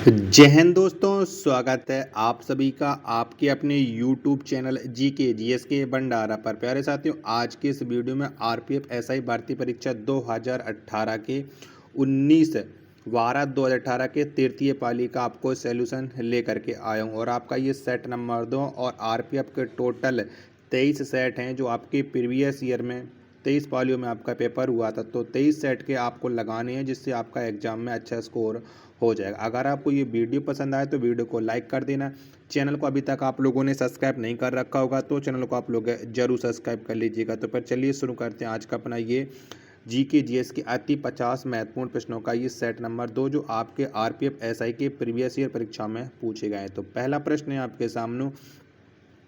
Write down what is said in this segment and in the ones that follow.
जय हिंद दोस्तों, स्वागत है आप सभी का आपके अपने YouTube चैनल जीके जीएस के भंडारा पर। प्यारे साथियों, आज के इस वीडियो में आरपीएफ एसआई भर्ती परीक्षा 2018 के 19/12/2018 के तृतीय पाली का आपको सॉल्यूशन लेकर के आया हूं और आपका ये सेट नंबर 2 और आरपीएफ के टोटल 23 सेट हैं जो आपके प्रीवियस ईयर में 23 पालियों में आपका पेपर हुआ था। तो 23 सेट के आपको लगाने हैं जिससे आपका एग्जाम में अच्छा स्कोर हो जाएगा। अगर आपको ये वीडियो पसंद आए तो वीडियो को लाइक कर देना। चैनल को अभी तक आप लोगों ने सब्सक्राइब नहीं कर रखा होगा तो चैनल को आप लोग जरूर सब्सक्राइब कर लीजिएगा। तो फिर चलिए शुरू करते हैं आज का अपना ये जीके जीएस के अति 50 महत्वपूर्ण प्रश्नों का ये सेट नंबर 2 जो आपके आरपीएफ एसआई के प्रीवियस ईयर परीक्षा में पूछे गए हैं। तो पहला प्रश्न है आपके सामने,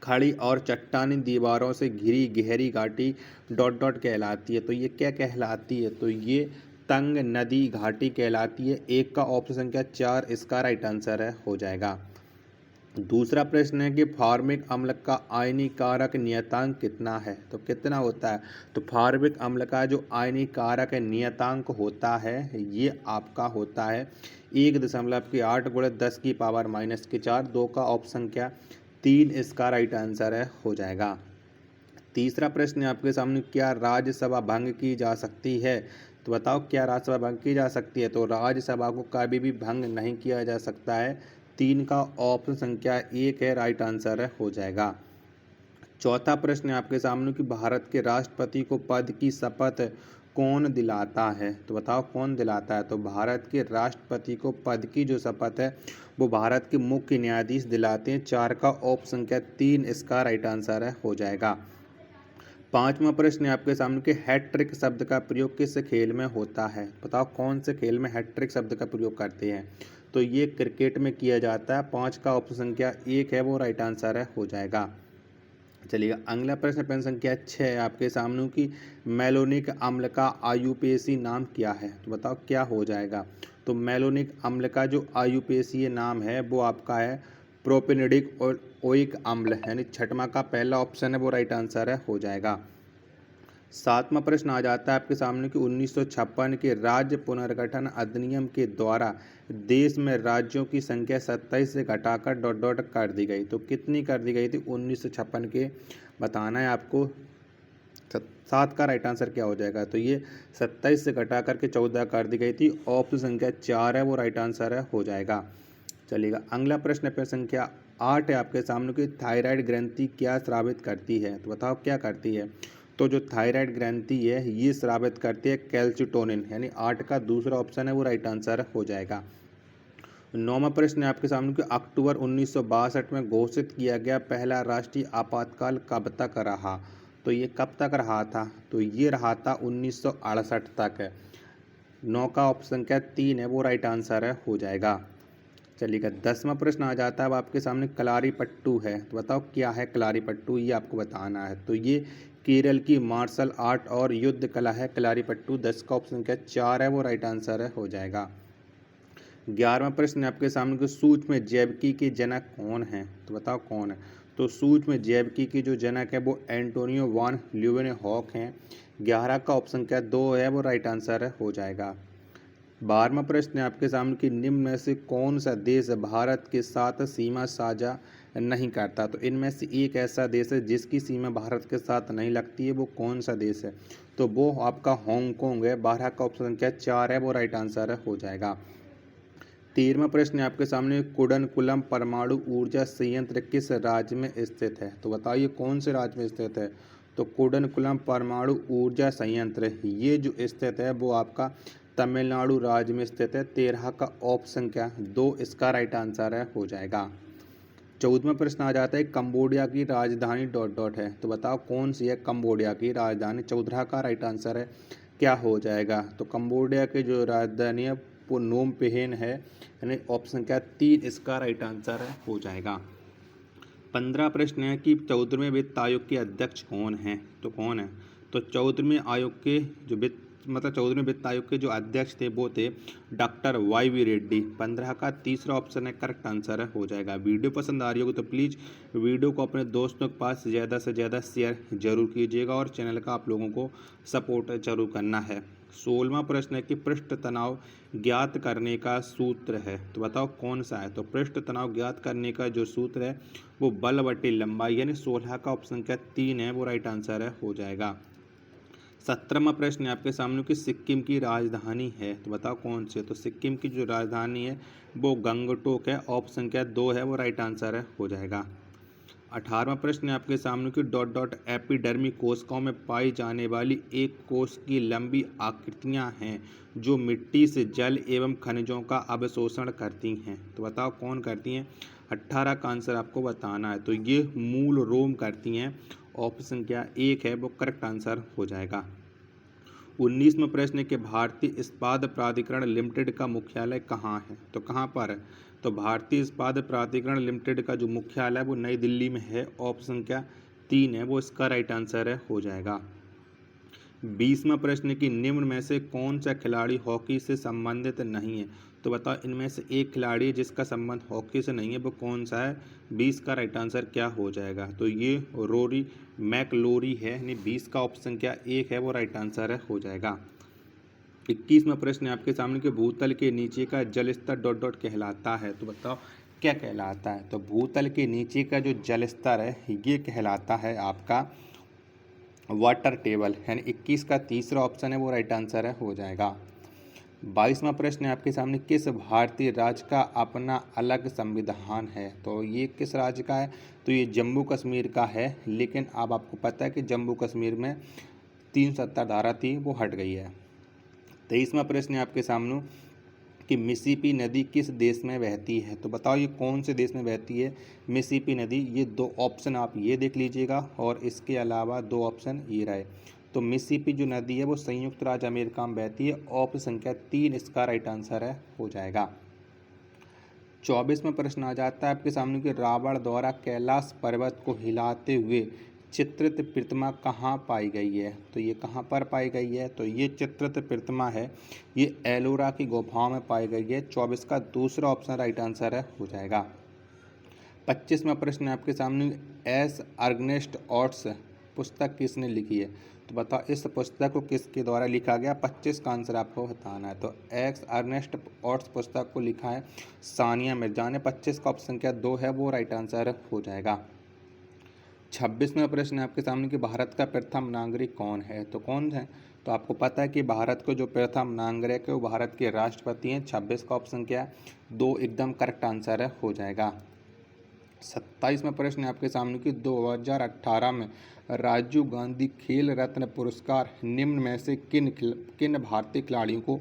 खड़ी और चट्टानी दीवारों से घिरी गहरी घाटी डॉट डॉट कहलाती है। तो ये क्या कहलाती है? तो ये तंग नदी घाटी कहलाती है। एक का ऑप्शन संख्या 4 इसका राइट आंसर है हो जाएगा। दूसरा प्रश्न है कि फॉर्मिक अम्ल का आयनीकारक नियतांक कितना है? तो कितना होता है? तो फॉर्मिक अम्ल का जो आयनीकारक नियतांक होता है ये आपका होता है 1.8 × 10⁻⁻⁴। 2 का ऑप्शन क्या 3 इसका राइट आंसर है हो जाएगा। तीसरा प्रश्न है आपके सामने, क्या राज्यसभा भंग की जा सकती है? तो बताओ क्या राज्यसभा भंग की जा सकती है? तो राज्यसभा को कभी भी भंग नहीं किया जा सकता है। 3 का ऑप्शन संख्या 1 है राइट आंसर है हो जाएगा। चौथा प्रश्न है आपके सामने कि भारत के राष्ट्रपति को पद की शपथ कौन दिलाता है? तो बताओ कौन दिलाता है? तो भारत के राष्ट्रपति को पद की जो शपथ है वो भारत के मुख्य न्यायाधीश दिलाते हैं। 4 का ऑप्शन संख्या 3 इसका राइट आंसर है हो जाएगा। पांचवा प्रश्न है आपके सामने कि हैट्रिक शब्द का प्रयोग किस खेल में होता है? बताओ कौन से खेल में हैट्रिक शब्द का प्रयोग करते हैं? तो ये क्रिकेट में किया जाता है। 5 का ऑप्शन संख्या 1 है वो राइट आंसर है हो जाएगा। चलिएगा अगला प्रश्न प्रश्न संख्या 6 है आपके सामने कि मेलोनिक अम्ल का आयुपेशीय नाम क्या है? तो बताओ क्या हो जाएगा? तो मेलोनिक अम्ल का जो आयुपेशीय नाम है वो आपका है प्रोपेनोडिक ओइक अम्ल, यानी छठवां का पहला ऑप्शन है वो राइट आंसर है हो जाएगा। सातवां प्रश्न आ जाता है आपके सामने कि 1956 के राज्य पुनर्गठन अधिनियम के द्वारा देश में राज्यों की संख्या 27 से घटाकर डॉट डॉट कर दी गई। तो कितनी कर दी गई थी 1956 के? बताना है आपको। 7 का राइट आंसर क्या हो जाएगा? तो ये 27 से घटा करके 14 कर दी गई थी। ऑप्शन संख्या 4 है वो राइट आंसर है हो जाएगा। चलिएगा अगला प्रश्न प्रश्न संख्या 8 है आपके सामने कि थायराइड ग्रंथि क्या स्रावित करती है? तो बताओ क्या करती है? तो जो थायराइड ग्रंथि है ये स्रावित करती है कैल्सिटोनिन, यानी 8 का दूसरा ऑप्शन है वो राइट आंसर हो जाएगा। 9वां प्रश्न है आपके सामने कि अक्टूबर 1962 में घोषित किया गया पहला राष्ट्रीय आपातकाल कब तक रहा? तो ये कब तक रहा था? तो ये रहा था 1968 तक। 9 का ऑप्शन क्या 3 है वो राइट आंसर है हो जाएगा। चलिएगा 10वां प्रश्न आ जाता है अब आपके सामने कलारी पट्टू है। तो बताओ क्या है कलारी पट्टू, ये आपको बताना है। तो ये केरल की मार्शल आर्ट और युद्ध कला है कलारी पट्टू। 10 का ऑप्शन क्या 4 है वो राइट आंसर है हो जाएगा। 11वां प्रश्न है आपके सामने कि सूक्ष्म जैविकी के जनक कौन है? तो बताओ कौन है? तो सूक्ष्म जैविकी के जो जनक है वो एंटोनियो वान ल्यूवेनहॉक हैं। 11 का ऑप्शन क्या 2 है वो राइट आंसर है हो जाएगा। 12वां प्रश्न है आपके सामने कि निम्न में से कौन सा देश भारत के साथ सीमा साझा नहीं करता? तो इनमें से एक ऐसा देश है जिसकी सीमा भारत के साथ नहीं लगती है, वो कौन सा देश है? तो वो आपका हांगकांग है। 12 का ऑप्शन क्या 4 है वो राइट आंसर है हो जाएगा। 13वां प्रश्न है आपके सामने कुडनकुलम परमाणु ऊर्जा संयंत्र किस राज्य में स्थित है? तो बताइए कौन से राज्य में स्थित है? तो कुडनकुलम परमाणु ऊर्जा संयंत्र ये जो स्थित है वो आपका तमिलनाडु राज्य में स्थित है। 13 का ऑप्शन क्या 2 इसका राइट आंसर है हो जाएगा। 14वां प्रश्न आ जाता है कंबोडिया की राजधानी डॉट डॉट है। तो बताओ कौन सी है कंबोडिया की राजधानी? 14 का राइट आंसर है क्या हो जाएगा? तो कंबोडिया की जो राजधानी है वो नोम पेहेन है, यानी ऑप्शन क्या 3 इसका राइट आंसर है हो जाएगा। 15 प्रश्न है कि 14वें वित्त आयोग के अध्यक्ष कौन है? तो कौन है? तो 14वें आयोग के जो वित्त 14वें वित्त आयोग के जो अध्यक्ष थे वो थे डॉक्टर YV रेड्डी। 15 का तीसरा ऑप्शन है करेक्ट आंसर है हो जाएगा। वीडियो पसंद आ रही होगी तो प्लीज़ वीडियो को अपने दोस्तों के पास ज़्यादा से ज़्यादा शेयर जरूर कीजिएगा और चैनल का आप लोगों को सपोर्ट जरूर करना है। 16वां प्रश्न है कि पृष्ठ तनाव ज्ञात करने का सूत्र है, तो बताओ कौन सा है। तो पृष्ठ तनाव ज्ञात करने का जो सूत्र है वो बल बटे लंबाई, यानी 16 का ऑप्शन क्या 3 है, वो राइट आंसर है, हो जाएगा। 17वां प्रश्न है आपके सामने कि सिक्किम की राजधानी है, तो बताओ कौन सी है। तो सिक्किम की जो राजधानी है वो गंगटोक है, ऑप्शन क्या 2 है, वो राइट आंसर है, हो जाएगा। 18वां प्रश्न है आपके सामने कि डॉट डॉट एपिडर्मी कोशिकाओं में पाई जाने वाली एक कोश की लंबी आकृतियां हैं जो मिट्टी से जल एवं खनिजों का अवशोषण करती हैं, तो बताओ कौन करती हैं। 18 का आंसर आपको बताना है। तो ये मूल रोम करती हैं, ऑप्शन क्या 1 है, वो करेक्ट आंसर हो जाएगा। 19वां प्रश्न है कि भारतीय इस्पात प्राधिकरण लिमिटेड का मुख्यालय कहाँ है, तो कहाँ पर है। तो भारतीय इस्पात प्राधिकरण लिमिटेड का जो मुख्यालय है वो नई दिल्ली में है, ऑप्शन क्या 3 है, वो इसका राइट आंसर है, हो जाएगा। 20वां प्रश्न कि निम्न में से कौन सा खिलाड़ी हॉकी से संबंधित नहीं है, तो बताओ इनमें से एक खिलाड़ी जिसका संबंध हॉकी से नहीं है वो कौन सा है। 20 का राइट आंसर क्या हो जाएगा। तो ये रोरी मैकलोरी है, यानी 20 का ऑप्शन क्या 1 है, वो राइट आंसर है, हो जाएगा। 21वां प्रश्न है आपके सामने कि भूतल के नीचे का जल स्तर डॉट डॉट कहलाता है, तो बताओ क्या कहलाता है। तो भूतल के नीचे का जो जल स्तर है ये कहलाता है आपका वाटर टेबल, यानी 21 का तीसरा ऑप्शन है, वो राइट आंसर है, हो जाएगा। 22वां प्रश्न है आपके सामने किस भारतीय राज्य का अपना अलग संविधान है, तो ये किस राज्य का है। तो ये जम्मू कश्मीर का है, लेकिन अब आपको पता है कि जम्मू कश्मीर में 370 धारा थी, वो हट गई है। 23वां प्रश्न है आपके सामने कि मिसिसिपी नदी किस देश में बहती है, तो बताओ ये कौन से देश में बहती है मिसिसिपी नदी। ये 2 ऑप्शन आप ये देख लीजिएगा, और इसके अलावा 2 ऑप्शन ये रहे। तो मिसिसिपी जो नदी है वो संयुक्त राज्य अमेरिका में बहती है, ऑप्शन संख्या 3 इसका राइट आंसर है, हो जाएगा। 24वां प्रश्न आ जाता है आपके सामने कि रावण द्वारा कैलाश पर्वत को हिलाते हुए चित्रित प्रतिमा कहाँ पाई गई है, तो ये कहाँ पर पाई गई है। तो ये चित्रित प्रतिमा है ये एलोरा की गुफाओं में पाई गई है, 24 का दूसरा ऑप्शन राइट आंसर है, हो जाएगा। 25वां प्रश्न है आपके सामने एस अर्गनेस्ट ऑट्स पुस्तक किसने लिखी है, तो बताओ इस पुस्तक को किसके द्वारा लिखा गया। 25 का आंसर आपको बताना है। तो एक्स अर्नेस्ट ऑट्स पुस्तक को लिखा है सानिया मिर्जा ने, 25 का ऑप्शन क्या 2 है, वो राइट आंसर हो जाएगा। 26वां प्रश्न है आपके सामने कि भारत का प्रथम नागरिक कौन है, तो कौन है। तो आपको पता है कि भारत को जो प्रथम नागरिक है वो भारत के राष्ट्रपति हैं। 26 का ऑप्शन क्या है 2 एकदम करेक्ट आंसर है, हो जाएगा। 27वां प्रश्न है आपके सामने कि 2018 में राजीव गांधी खेल रत्न पुरस्कार निम्न में से किन भारतीय खिलाड़ियों को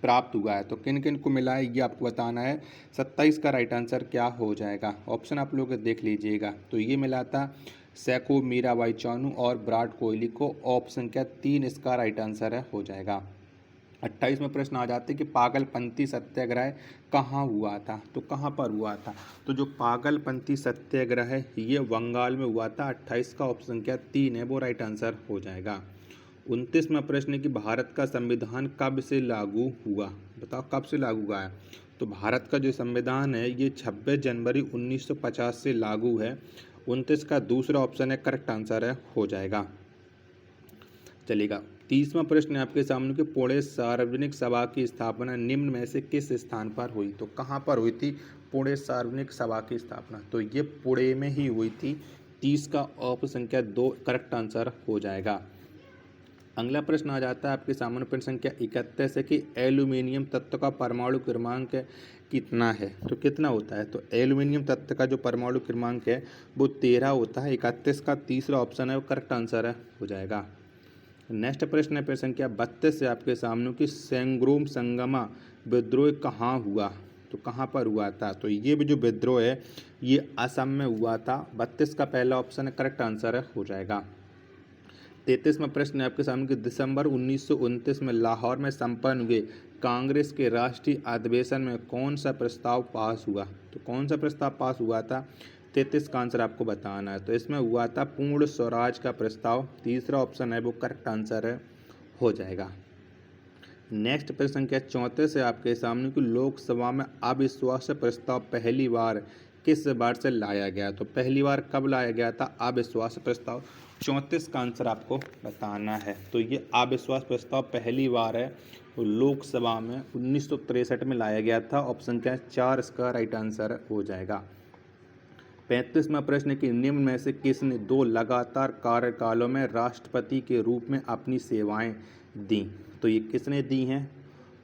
प्राप्त हुआ है, तो किन किन को मिला है ये आपको बताना है। 27 का राइट आंसर क्या हो जाएगा, ऑप्शन आप लोग देख लीजिएगा। तो ये मिला था सैको, मीराबाई चानू और विराट कोहली को, ऑप्शन क्या 3 इसका राइट आंसर है, हो जाएगा। 28वां प्रश्न आ जाते हैं कि पागलपंथी सत्याग्रह कहाँ हुआ था, तो कहाँ पर हुआ था। तो जो पागलपंथी सत्याग्रह है ये बंगाल में हुआ था, 28 का ऑप्शन क्या 3 है, वो राइट आंसर हो जाएगा। 29वां प्रश्न है कि भारत का संविधान कब से लागू हुआ, बताओ कब से लागू हुआ है। तो भारत का जो संविधान है ये 26 जनवरी 1950 से लागू है, 29 का दूसरा ऑप्शन है, करेक्ट आंसर है, हो जाएगा। चलेगा। 30वां प्रश्न है आपके सामने कि पुणे सार्वजनिक सभा की स्थापना निम्न में से किस स्थान पर हुई, तो कहाँ पर हुई थी पुणे सार्वजनिक सभा की स्थापना, तो ये पुणे में ही हुई थी। 30 का ऑप्शन संख्या 2 करेक्ट आंसर हो जाएगा। अगला प्रश्न आ जाता है आपके सामने प्रश्न संख्या 31 है कि एल्यूमिनियम तत्व का परमाणु क्रमांक कितना है, तो कितना होता है। तो एल्यूमिनियम तत्व का जो परमाणु क्रमांक है वो 13 होता है, 31 का तीसरा ऑप्शन है, वो करेक्ट आंसर है, हो जाएगा। नेक्स्ट प्रश्न है प्रश्न संख्या 32 से आपके सामने कि सेंग्रोम संगमा विद्रोह कहाँ हुआ, तो कहाँ पर हुआ था। तो ये भी जो विद्रोह है ये असम में हुआ था, 32 का पहला ऑप्शन है, करेक्ट आंसर है, हो जाएगा। 33वां प्रश्न है आपके सामने कि दिसंबर 1929 में लाहौर में संपन्न हुए कांग्रेस के राष्ट्रीय अधिवेशन में कौन सा प्रस्ताव पास हुआ, तो कौन सा प्रस्ताव पास हुआ था। 33 का आंसर आपको बताना है। तो इसमें हुआ था पूर्ण स्वराज का प्रस्ताव, तीसरा ऑप्शन है, वो करेक्ट आंसर है, हो जाएगा। नेक्स्ट प्रश्न संख्या 34 है आपके सामने कि लोकसभा में अविश्वास प्रस्ताव पहली बार किस बार से लाया गया? तो पहली बार कब लाया गया था अविश्वास प्रस्ताव? 34 का आंसर आपको बताना है। तो ये अविश्वास प्रस्ताव पहली बार है लोकसभा में 1963 में लाया गया था। ऑप्शन क्या है? 4 इसका राइट आंसर हो जाएगा। 35वां प्रश्न कि निम्न में से किसने 2 लगातार कार्यकालों में राष्ट्रपति के रूप में अपनी सेवाएं दी? तो ये किसने दी हैं?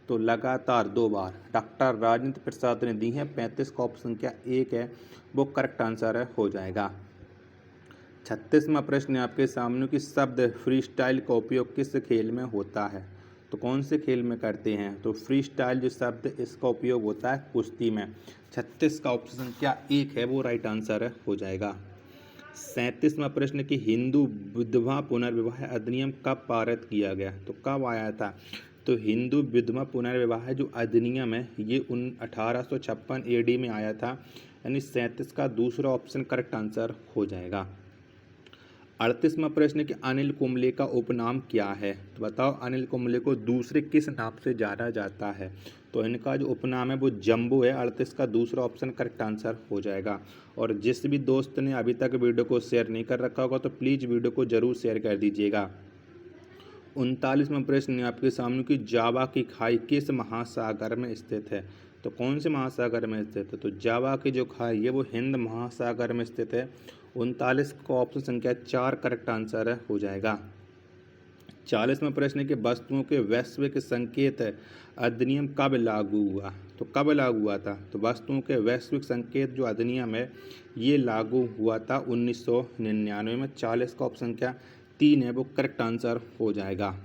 तो लगातार 2 बार डॉक्टर राजेंद्र प्रसाद ने दी हैं। 35 का ऑप्शन क्या 1 है वो करेक्ट आंसर है हो जाएगा। 36वां प्रश्न आपके सामने कि शब्द फ्री स्टाइल का उपयोग किस खेल में होता है? तो कौन से खेल में करते हैं? तो फ्री स्टाइल जो शब्द इसका उपयोग होता है कुश्ती में। 36 का ऑप्शन क्या 1 है वो राइट आंसर हो जाएगा। 37वां प्रश्न कि हिंदू विधवा पुनर्विवाह अधिनियम कब पारित किया गया? तो कब आया था? तो हिंदू विधवा पुनर्विवाह जो अधिनियम है ये 1856 AD में आया था, यानी 37 का दूसरा ऑप्शन करेक्ट आंसर हो जाएगा। 38वां प्रश्न कि अनिल कुंबले का उपनाम क्या है? तो बताओ अनिल कुंबले को दूसरे किस नाम से जाना जाता है? तो इनका जो उपनाम है वो जंबू है। 38 का दूसरा ऑप्शन करेक्ट आंसर हो जाएगा। और जिस भी दोस्त ने अभी तक वीडियो को शेयर नहीं कर रखा होगा तो प्लीज़ वीडियो को जरूर शेयर कर दीजिएगा। 39वां प्रश्न आपके सामने कि जावा की खाई किस महासागर में स्थित है? तो कौन से महासागर में स्थित है? तो जावा की जो खाई है वो हिंद महासागर में स्थित है। 39 का ऑप्शन संख्या 4 करेक्ट आंसर हो जाएगा। 40वां प्रश्न के वस्तुओं के वैश्विक संकेत अधिनियम कब लागू हुआ? तो कब लागू हुआ था? तो वस्तुओं के वैश्विक संकेत जो अधिनियम है ये लागू हुआ था 1999 में। 40 का ऑप्शन क्या 3 है वो करेक्ट आंसर हो जाएगा।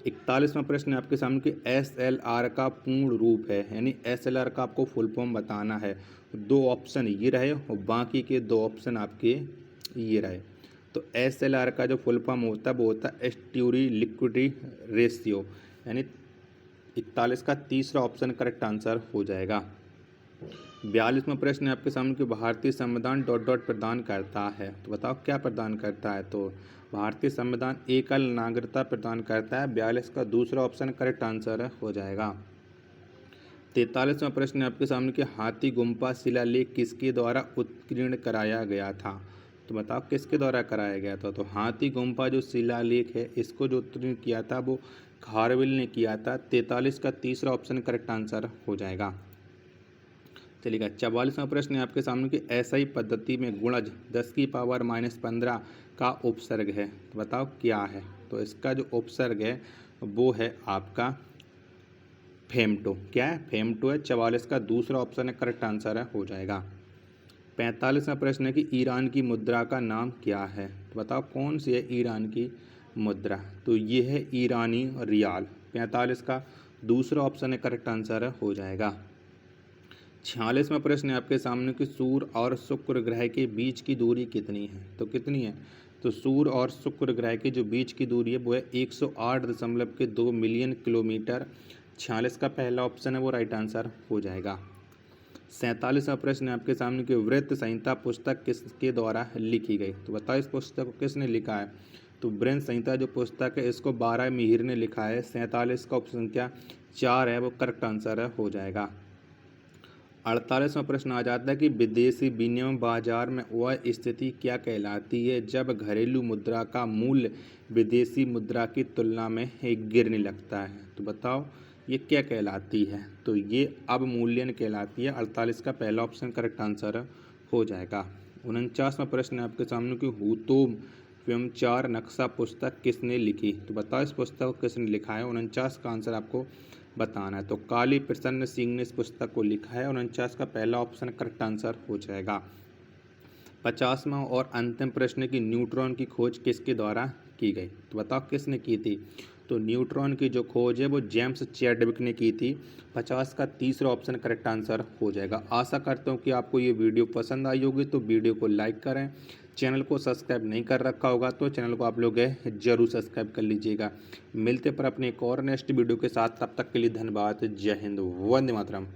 41वां प्रश्न आपके सामने कि SLR का पूर्ण रूप है, यानी SLR का आपको फुल फॉर्म बताना है। 2 ऑप्शन ये रहे और बाकी के 2 ऑप्शन आपके ये रहे। तो SLR का जो फुल फॉर्म होता है वो होता है एस्ट्यूरी लिक्विडिटी रेशियो, यानी 41 का तीसरा ऑप्शन करेक्ट आंसर हो जाएगा। 42वां प्रश्न आपके सामने कि भारतीय संविधान ... प्रदान करता है। तो बताओ क्या प्रदान करता है? तो भारतीय संविधान एकल नागरिकता प्रदान करता है। 42 का दूसरा ऑप्शन करेक्ट आंसर हो जाएगा। 43वां प्रश्न आपके सामने कि हाथी गुम्फा शिलालेख किसके द्वारा उत्कीर्ण कराया गया था? तो बताओ किसके द्वारा कराया गया था? तो हाथी गुम्फा जो शिलालेख है इसको जो उत्कीर्ण किया था वो खारवेल ने किया था। 43 का तीसरा ऑप्शन करेक्ट आंसर हो जाएगा। चलिएगा 44वां प्रश्न है आपके सामने कि एसआई पद्धति में गुणज 10 की पावर -15 का उपसर्ग है। तो बताओ क्या है? तो इसका जो उपसर्ग है वो है आपका फेमटो। क्या है? फेमटो है। 44 का दूसरा ऑप्शन है करेक्ट आंसर है हो जाएगा। 45वां प्रश्न है कि ईरान की मुद्रा का नाम क्या है? तो बताओ कौन सी है ईरान की मुद्रा? तो ये है ईरानी रियाल। 45 का दूसरा ऑप्शन है करेक्ट आंसर है हो जाएगा। 46वां प्रश्न है आपके सामने कि सूर्य और शुक्र ग्रह के बीच की दूरी कितनी है? तो कितनी है? तो सूर्य और शुक्र ग्रह के जो बीच की दूरी है वो है 108.2 मिलियन किलोमीटर। 46 का पहला ऑप्शन है वो राइट आंसर हो जाएगा। 47वां प्रश्न है आपके सामने कि वृत्त संहिता पुस्तक किसके द्वारा लिखी गई? तो बताओ इस पुस्तक को किसने लिखा है? तो वृत्त संहिता जो पुस्तक है इसको 12 मिहिर ने लिखा है। 47 का ऑप्शन क्या 4 है वो करेक्ट आंसर है हो जाएगा। 48वां प्रश्न आ जाता है कि विदेशी विनिमय बाजार में वह स्थिति क्या कहलाती है जब घरेलू मुद्रा का मूल्य विदेशी मुद्रा की तुलना में गिरने लगता है? तो बताओ ये क्या कहलाती है? तो ये अवमूल्यन कहलाती है। 48 का पहला ऑप्शन करेक्ट आंसर हो जाएगा। 49वां प्रश्न है आपके सामने कि हुतोम व्यंचार नक्शा पुस्तक किसने लिखी? तो बताओ इस पुस्तक को किसने लिखा है? 49 का आंसर आपको बताना है। तो काली प्रसन्न सिंह ने इस पुस्तक को लिखा है। 49 का पहला ऑप्शन करेक्ट आंसर हो जाएगा। 50वां और अंतिम प्रश्न की न्यूट्रॉन की खोज किसके द्वारा की गई? तो बताओ किसने की थी? तो न्यूट्रॉन की जो खोज है वो जेम्स चैडविक ने की थी। 50 का तीसरा ऑप्शन करेक्ट आंसर हो जाएगा। आशा करता हूँ कि आपको ये वीडियो पसंद आई होगी, तो वीडियो को लाइक करें। चैनल को सब्सक्राइब नहीं कर रखा होगा तो चैनल को आप लोग जरूर सब्सक्राइब कर लीजिएगा। मिलते पर अपने एक और नेक्स्ट वीडियो के साथ, तब तक के लिए धन्यवाद। जय हिंद, वंदे मातरम।